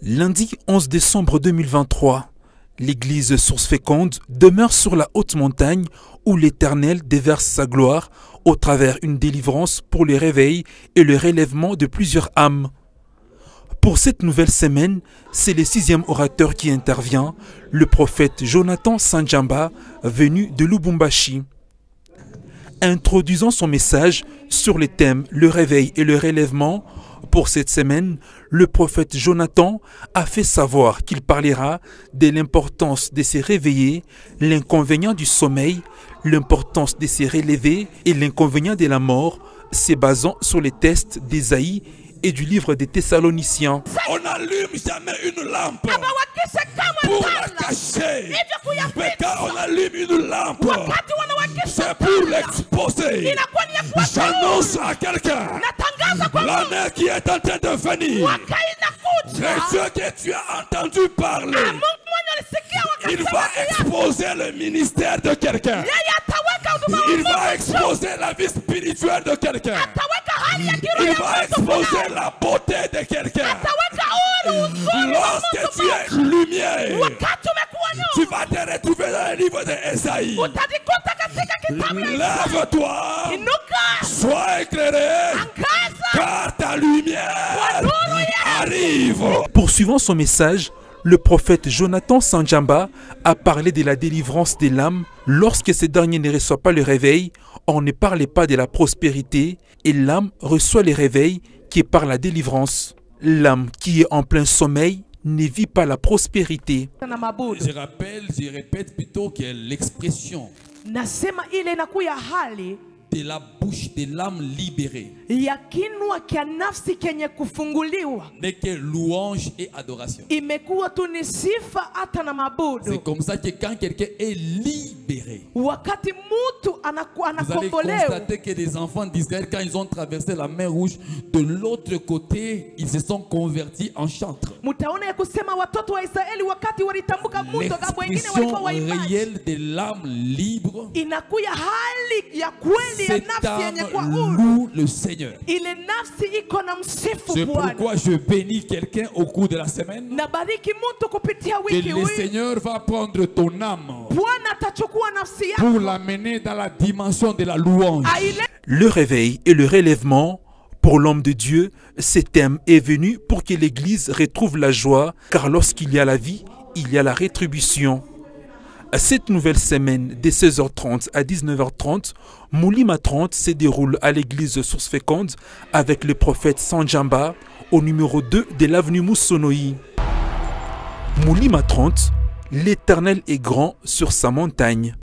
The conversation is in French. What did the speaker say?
Lundi 11 décembre 2023, l'église Source Féconde demeure sur la haute montagne où l'Éternel déverse sa gloire au travers une délivrance pour le réveil et le relèvement de plusieurs âmes. Pour cette nouvelle semaine, c'est le 6e orateur qui intervient, le prophète Jonathan Sanjamba, venu de Lubumbashi. Introduisant son message sur les thèmes le réveil et le relèvement, pour cette semaine, le prophète Jonathan a fait savoir qu'il parlera de l'importance de se réveiller, l'inconvénient du sommeil, l'importance de se relever et l'inconvénient de la mort, se basant sur les tests d'Ésaïe et du livre des Thessaloniciens. On n'allume jamais une lampe pour la cacher. Mais quand on allume une lampe, c'est pour l'exposer. J'annonce à quelqu'un l'année qui est en train de venir. C'est ce que tu as entendu parler. Il va exposer le ministère de quelqu'un. Il va exposer la vie spirituelle de quelqu'un. Il va exposer la beauté de quelqu'un. Lorsque tu es lumière, tu vas te retrouver dans le livre d'Ésaïe. Lève-toi, sois éclairé, car ta lumière arrive. Poursuivant son message, le prophète Jonathan Sanjamba a parlé de la délivrance de l'âme. Lorsque ces derniers ne reçoivent pas le réveil, on ne parlait pas de la prospérité et l'âme reçoit le réveil qui est par la délivrance. L'âme qui est en plein sommeil ne vit pas la prospérité. Je répète plutôt que l'expression de la bouche de l'âme libérée n'est que louange et adoration. C'est comme ça que quand quelqu'un est libéré, vous allez constater que les enfants d'Israël, quand ils ont traversé la mer Rouge, de l'autre côté, ils se sont convertis en chantres. L'expression réelle de l'âme libre, cette âme loue le Seigneur. C'est pourquoi je bénis quelqu'un au cours de la semaine. Et le Seigneur va prendre ton âme pour l'amener dans la dimension de la louange. Le réveil et le relèvement, pour l'homme de Dieu, ce thème est venu pour que l'Église retrouve la joie, car lorsqu'il y a la vie, il y a la rétribution. Cette nouvelle semaine, de 16h30 à 19h30, Moulima 30 se déroule à l'église Source Féconde avec le prophète Sanjamba au numéro 2 de l'avenue Moussonoï. Moulima 30, l'Éternel est grand sur sa montagne.